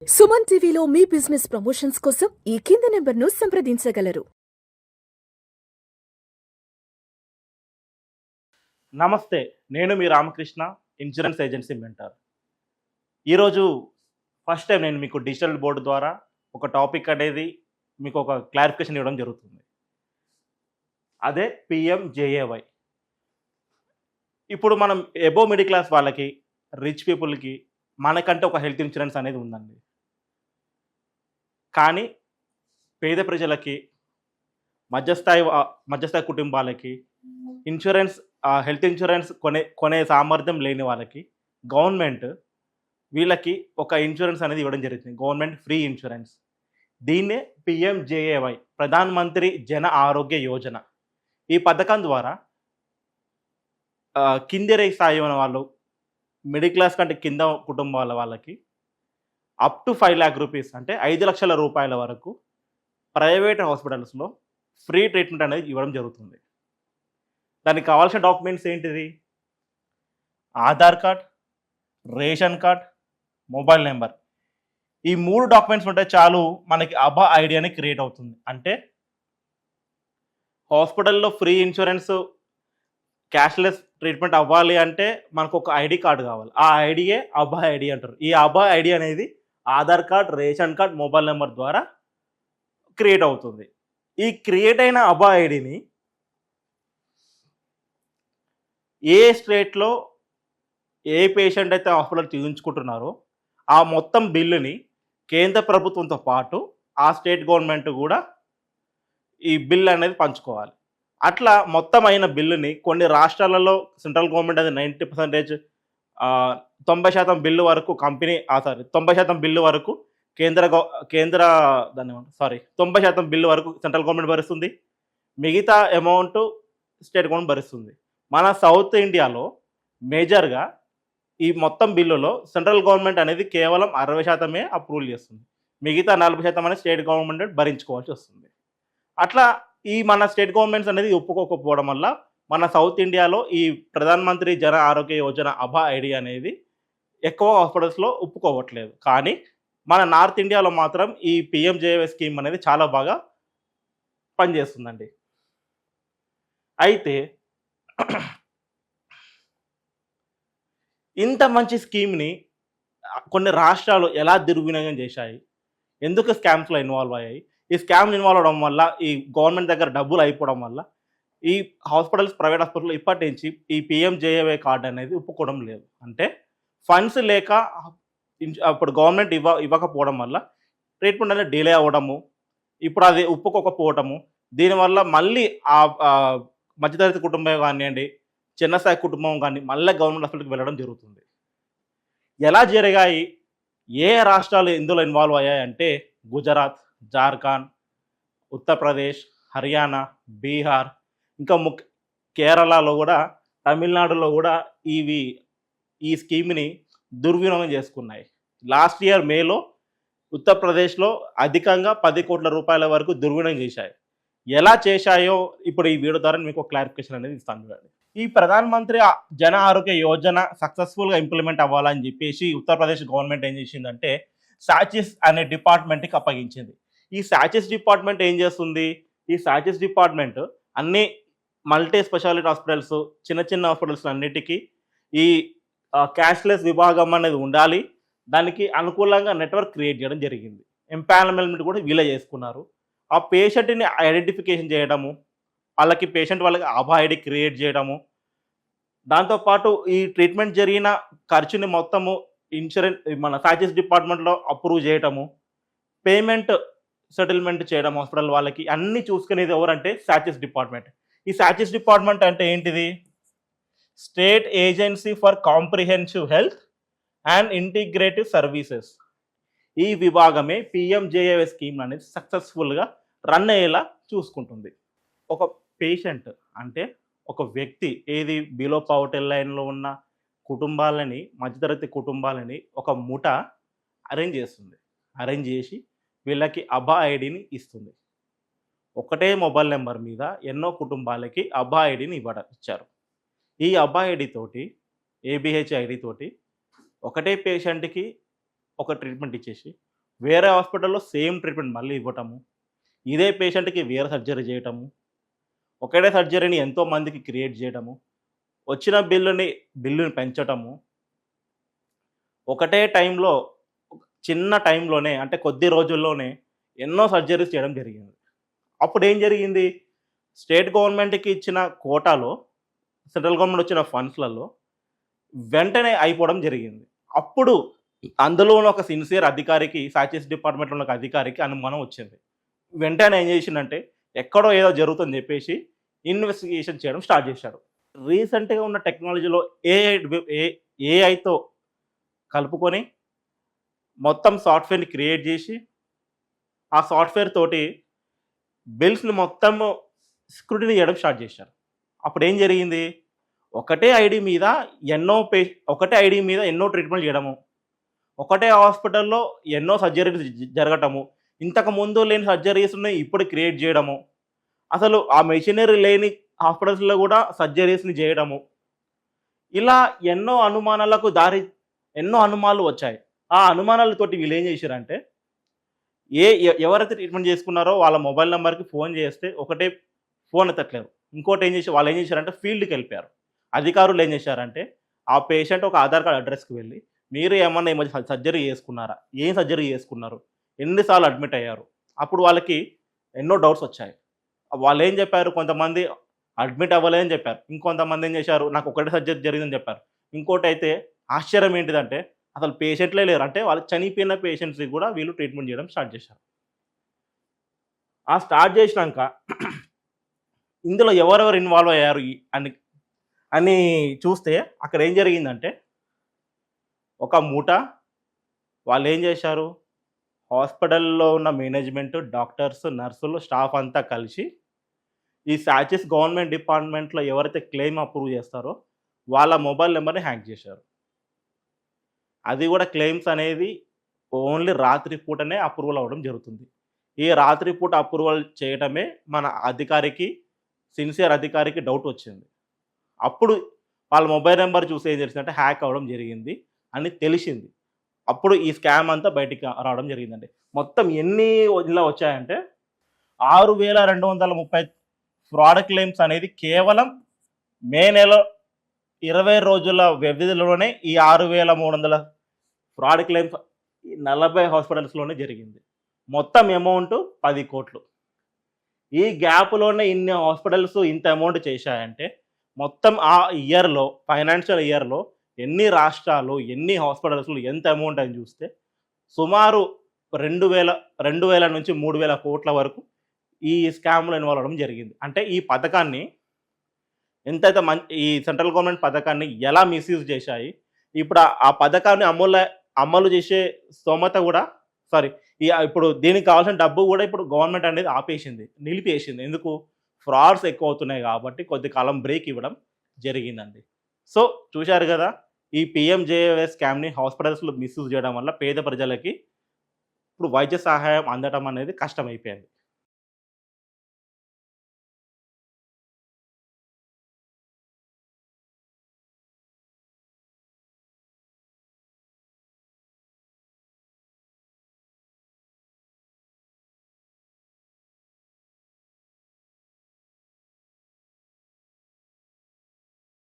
సుమన్ టీవీలో మీ business promotions కోసం ఈ కింది నెంబర్ను సంప్రదించగలరు. నమస్తే. నేను మీ రామకృష్ణ, ఇన్స్యూరెన్స్ ఏజెన్సీ మెంటర్. ఈరోజు ఫస్ట్ టైం నేను మీకు డిజిటల్ బోర్డ్ ద్వారా ఒక టాపిక్ అనేది మీకు ఒక క్లారిఫికేషన్ ఇవ్వడం జరుగుతుంది. అదే పీఎంజేఏవై. ఇప్పుడు మనం అబోవ్ మిడిల్ క్లాస్ వాళ్ళకి, రిచ్ పీపుల్‌కి మనకంటే ఒక హెల్త్ ఇన్సూరెన్స్ అనేది ఉందండి. కానీ పేద ప్రజలకి, మధ్యస్థాయి కుటుంబాలకి హెల్త్ ఇన్సూరెన్స్ కొనే సామర్థ్యం లేని వాళ్ళకి గవర్నమెంట్ వీళ్ళకి ఒక ఇన్సూరెన్స్ అనేది ఇవ్వడం జరుగుతుంది. Government free insurance. దీన్నే పీఎంజేఏవై, ప్రధాన్ మంత్రి జన ఆరోగ్య యోజన. ఈ పథకం ద్వారా కింది స్థాయి ఉన్న వాళ్ళు, మిడిల్ క్లాస్ కంటే కింద కుటుంబాల వాళ్ళకి అప్ టు 5 లక్షల రూపీస్, అంటే 5 లక్షల రూపాయల వరకు ప్రైవేట్ హాస్పిటల్స్లో ఫ్రీ ట్రీట్మెంట్ అనేది ఇవ్వడం జరుగుతుంది. దానికి కావాల్సిన డాక్యుమెంట్స్ ఏంటిది? Aadhaar card, ration card, mobile number. ఈ 3 డాక్యుమెంట్స్ ఉంటే చాలు, మనకి అబా ఐడి అని క్రియేట్ అవుతుంది. అంటే హాస్పిటల్లో ఫ్రీ ఇన్సూరెన్స్, క్యాష్లెస్ ట్రీట్మెంట్ అవ్వాలి అంటే మనకు ఒక ఐడి కార్డు కావాలి. ఆ ఐడియే అబా ఐడి అంటారు. ఈ అబా ఐడి అనేది Aadhaar card, ration card, mobile number ద్వారా క్రియేట్ అవుతుంది. ఈ క్రియేట్ అయిన అబా ఐడిని ఏ స్టేట్లో ఏ పేషెంట్ అయితే హాస్పిటల్ చూపించుకుంటున్నారో ఆ మొత్తం బిల్లుని కేంద్ర ప్రభుత్వంతో పాటు ఆ స్టేట్ గవర్నమెంట్ కూడా ఈ బిల్ అనేది పంచుకోవాలి. అట్లా మొత్తం అయిన బిల్లుని కొన్ని రాష్ట్రాలలో సెంట్రల్ గవర్నమెంట్ అది 90% 90% బిల్లు వరకు 90% బిల్లు వరకు 90% బిల్లు వరకు సెంట్రల్ గవర్నమెంట్ భరిస్తుంది. మిగతా అమౌంట్ స్టేట్ గవర్నమెంట్ భరిస్తుంది. మన సౌత్ ఇండియాలో మేజర్గా ఈ మొత్తం బిల్లులో సెంట్రల్ గవర్నమెంట్ అనేది కేవలం 60% అప్రూవల్ చేస్తుంది. మిగతా 40% అనేది స్టేట్ గవర్నమెంట్ భరించుకోవాల్సి వస్తుంది. అట్లా ఈ మన స్టేట్ గవర్నమెంట్స్ అనేది ఒప్పుకోకపోవడం వల్ల మన సౌత్ ఇండియాలో ఈ ప్రధాన్ మంత్రి జన ఆరోగ్య యోజన అభా ఐడి అనేది ఎక్కువ హాస్పిటల్స్లో ఒప్పుకోవట్లేదు. కానీ మన నార్త్ ఇండియాలో మాత్రం ఈ పీఎంజేఏవై స్కీమ్ అనేది చాలా బాగా పనిచేస్తుందండి. అయితే ఇంత మంచి స్కీమ్ని కొన్ని రాష్ట్రాలు ఎలా దుర్వినియోగం చేశాయి, ఎందుకు స్కామ్స్లో ఇన్వాల్వ్ అయ్యాయి, ఈ స్కామ్ ఇన్వాల్వ్ అవడం వల్ల, ఈ గవర్నమెంట్ దగ్గర డబ్బులు అయిపోవడం వల్ల ఈ ప్రైవేట్ హాస్పిటల్ ఇప్పటి నుంచి ఈ పీఎంజేఏవై కార్డు అనేది ఒప్పుకోవడం లేదు. అంటే ఫండ్స్ లేక అప్పుడు గవర్నమెంట్ ఇవ్వకపోవడం వల్ల ట్రీట్మెంట్ అనేది డిలే అవ్వడము, ఇప్పుడు అది ఒప్పుకోకపోవటము, దీనివల్ల మళ్ళీ మధ్యతరగతి కుటుంబం కానివ్వండి, చిన్న స్థాయి కుటుంబం కానీ మళ్ళీ గవర్నమెంట్ హాస్పిటల్కి వెళ్ళడం జరుగుతుంది. ఎలా జరిగాయి, ఏ రాష్ట్రాలు ఇందులో ఇన్వాల్వ్ అయ్యాయి అంటే గుజరాత్, జార్ఖండ్, ఉత్తరప్రదేశ్, హర్యానా, బీహార్, ఇంకా కేరళలో కూడా, తమిళనాడులో కూడా ఈ స్కీమ్ని దుర్వినియోగం చేసుకున్నాయి. లాస్ట్ ఇయర్ మేలో ఉత్తరప్రదేశ్లో అధికంగా 10 కోట్ల రూపాయల వరకు దుర్వినియోగం చేశాయి. ఎలా చేశాయో ఇప్పుడు ఈ వీడియో ద్వారా మీకు క్లారిఫికేషన్ అనేది ఇస్తాను. చూడండి. ఈ ప్రధాన మంత్రి జన ఆరోగ్య యోజన సక్సెస్ఫుల్గా ఇంప్లిమెంట్ అవ్వాలని చెప్పేసి ఉత్తరప్రదేశ్ గవర్నమెంట్ ఏం చేసిందంటే సాచెస్ అనే డిపార్ట్మెంట్కి అప్పగించింది. ఈ సాచెస్ డిపార్ట్మెంట్ ఏం చేస్తుంది? ఈ సాచెస్ డిపార్ట్మెంట్ అన్ని మల్టీ స్పెషాలిటీ హాస్పిటల్స్, చిన్న చిన్న హాస్పిటల్స్ అన్నిటికీ ఈ క్యాష్లెస్ విభాగం అనేది ఉండాలి. దానికి అనుకూలంగా నెట్వర్క్ క్రియేట్ చేయడం జరిగింది. ఎంపానల్మెంట్ కూడా వీళ్ళే చేసుకున్నారు. ఆ పేషెంట్ని ఐడెంటిఫికేషన్ చేయడము, వాళ్ళకి అభా ఐడి క్రియేట్ చేయడము, దాంతోపాటు ఈ ట్రీట్మెంట్ జరిగిన ఖర్చుని మొత్తము మన సాచెస్ డిపార్ట్మెంట్లో అప్రూవ్ చేయడము, పేమెంట్ సెటిల్మెంట్ చేయడం హాస్పిటల్ వాళ్ళకి, అన్నీ చూసుకునేది ఎవరంటే సాచెస్ డిపార్ట్మెంట్. ఈ సాచెస్ డిపార్ట్మెంట్ అంటే ఏంటిది? State agency for comprehensive health and integrative services. ఈ విభాగమే పీఎంజేఏవై స్కీమ్ అనేది సక్సెస్ఫుల్గా రన్ అయ్యేలా చూసుకుంటుంది. ఒక పేషెంట్ అంటే ఒక వ్యక్తి ఏది బిలో పవర్టీ లైన్లో ఉన్న కుటుంబాలని, మధ్యతరగతి కుటుంబాలని ఒక ముఠ అరేంజ్ చేస్తుంది. అరేంజ్ చేసి వీళ్ళకి అభా ఐడిని ఇస్తుంది. ఒకటే మొబైల్ నెంబర్ మీద ఎన్నో కుటుంబాలకి అభా ఐడిని ఇచ్చారు. ఈ అభా ఐడి తోటి, ఏబిహెచ్ ఐడి తోటి ఒకటే పేషెంట్కి ఒక ట్రీట్మెంట్ ఇచ్చేసి వేరే హాస్పిటల్‌లో సేమ్ ట్రీట్మెంట్ మళ్ళీ ఇవ్వటము. ఇదే పేషెంట్‌కి వేరే సర్జరీ చేయటము. ఒకటే సర్జరీని ఎంతో మందికి క్రియేట్ చేయడము. వచ్చిన బిల్లుని పెంచటము. ఒకటే టైంలో చిన్న టైంలోనే అంటే కొద్ది రోజుల్లోనే ఎన్నో సర్జరీస్ చేయడం జరిగింది. అప్పుడేం జరిగింది? స్టేట్ గవర్నమెంట్‌కి ఇచ్చిన కోటాలో, సెంట్రల్ గవర్నమెంట్ వచ్చిన ఫండ్స్‌లలో వెంటనే అయిపోవడం జరిగింది. అప్పుడు అందులోను ఒక సిన్సియర్ అధికారికి, సాచెస్ డిపార్ట్మెంట్‌లో ఉన్న ఒక అధికారికి అనుమానం వచ్చింది. వెంటనే ఏం చేసిండంటే, ఎక్కడో ఏదో జరుగుతుందని చెప్పేసి ఇన్వెస్టిగేషన్ చేయడం స్టార్ట్ చేశాడు. రీసెంట్‌గా ఉన్న టెక్నాలజీలో ఏఐతో కలుపుకొని మొత్తం సాఫ్ట్‌వేర్‌ని క్రియేట్ చేసి, ఆ సాఫ్ట్‌వేర్ తోటి బిల్స్‌ని మొత్తం స్క్రూటినీ చేయడం స్టార్ట్ చేశారు. అప్పుడేం జరిగింది? ఒకటే ఐడీ మీద ఒకటే ఐడీ మీద ఎన్నో ట్రీట్మెంట్‌లు చేయడము. ఒకటే హాస్పిటల్‌లో ఎన్నో సర్జరీలు జరగటము. ఇంతకు ముందు లేని సర్జరీస్‌ని ఇప్పుడు క్రియేట్ చేయడము. అసలు ఆ మెషినరీ లేని హాస్పిటల్స్‌లో కూడా సర్జరీస్‌ని చేయడము. ఇలా ఎన్నో అనుమానాలు వచ్చాయి. ఆ అనుమానాలతోటి వీళ్ళేం చేశారంటే, ఎవరైతే ట్రీట్మెంట్ చేసుకున్నారో వాళ్ళ మొబైల్ నంబర్‌కి ఫోన్ చేస్తే ఒకటే ఫోన్ ఎత్తట్లేరు. వాళ్ళేం చేశారంటే ఫీల్డ్‌కెళ్ళిపోయారు. అధికారులు ఏం చేశారంటే, ఆ పేషెంట్ ఒక ఆధార్ కార్డ్ అడ్రెస్‌కి వెళ్ళి, మీరు ఏమన్నా ఈ మధ్య సర్జరీ చేసుకున్నారా? ఏం సర్జరీ చేసుకున్నారు? ఎన్ని సార్లు అడ్మిట్ అయ్యారు? అప్పుడు వాళ్ళకి ఎన్నో డౌట్స్ వచ్చాయి. వాళ్ళేం చెప్పారు? కొంతమంది అడ్మిట్ అవ్వలేదని చెప్పారు. ఇంకొంతమంది ఏం చేశారు? నాకు ఒకటే సర్జరీ జరిగిందని చెప్పారు. ఇంకోటైతే ఆశ్చర్యం ఏంటిదంటే, అసలు పేషెంట్‌లే లేరు. అంటే వాళ్ళు చనిపోయిన పేషెంట్స్‌కి కూడా వీళ్ళు ట్రీట్మెంట్ చేయడం స్టార్ట్ చేశారు. ఆ స్టార్ట్ చేసినంక ఇందులో ఎవరెవరు ఇన్వాల్వ్ అయ్యారు అని చూస్తే అక్కడ ఏం జరిగిందంటే, ఒక ముఠా వాళ్ళేం చేశారు? హాస్పిటల్‌లో ఉన్న మేనేజ్‌మెంట్, డాక్టర్స్, నర్సులు, స్టాఫ్ అంతా కలిసి ఈ సాచెస్ గవర్నమెంట్ డిపార్ట్మెంట్‌లో ఎవరైతే క్లెయిమ్ అప్రూవ్ చేస్తారో వాళ్ళ మొబైల్ నంబర్‌ని హ్యాక్ చేశారు. అది కూడా క్లెయిమ్స్ అనేది ఓన్లీ రాత్రి పూటనే అప్రూవల్ అవ్వడం జరుగుతుంది. ఈ రాత్రి పూట అప్రూవల్ చేయడమే మన సిన్సియర్ అధికారికి డౌట్ వచ్చింది. అప్పుడు వాళ్ళ మొబైల్ నంబర్ చూసి ఏం తెలిసిందంటే హ్యాక్ అవ్వడం జరిగింది అని తెలిసింది. అప్పుడు ఈ స్కామ్ అంతా బయటికి రావడం జరిగిందండి. మొత్తం ఇలా వచ్చాయంటే 6,230 ఫ్రాడ్ క్లెయిమ్స్ అనేది కేవలం మే నెల 20 రోజుల వ్యవధిలోనే ఈ 6,300 ఫ్రాడ్ క్లెయిమ్స్ 40 హాస్పిటల్స్‌లోనే జరిగింది. మొత్తం అమౌంట్ 10 కోట్లు. ఈ గ్యాప్‌లోనే ఇన్ని హాస్పిటల్స్ ఇంత అమౌంట్ చేశాయంటే మొత్తం ఆ ఫైనాన్షియల్ ఇయర్‌లో ఎన్ని రాష్ట్రాలు, ఎన్ని హాస్పిటల్స్‌లో ఎంత అమౌంట్ అని చూస్తే సుమారు 2,000 నుంచి 3,000 కోట్ల వరకు ఈ స్కామ్‌లో ఇన్వాల్వ్ అవ్వడం జరిగింది. అంటే ఈ పథకాన్ని ఎంతైతే ఈ సెంట్రల్ గవర్నమెంట్ పథకాన్ని ఎలా మిస్‌యూజ్ చేశాయి, ఇప్పుడు ఆ పథకాన్ని అమలు చేసే స్తోమత కూడా ఇప్పుడు దీనికి కావాల్సిన డబ్బు కూడా ఇప్పుడు గవర్నమెంట్ అనేది నిలిపేసింది. ఎందుకు? ఫ్రాడ్స్ ఎక్కువ అవుతున్నాయి కాబట్టి కొద్ది కాలం బ్రేక్ ఇవ్వడం జరిగిందండి. సో చూశారు కదా, ఈ పీఎంజేఏవై స్కామ్‌ని హాస్పిటల్స్‌లో మిస్‌యూజ్ చేయడం వల్ల పేద ప్రజలకి ఇప్పుడు వైద్య సహాయం అందడం అనేది కష్టమైపోయింది.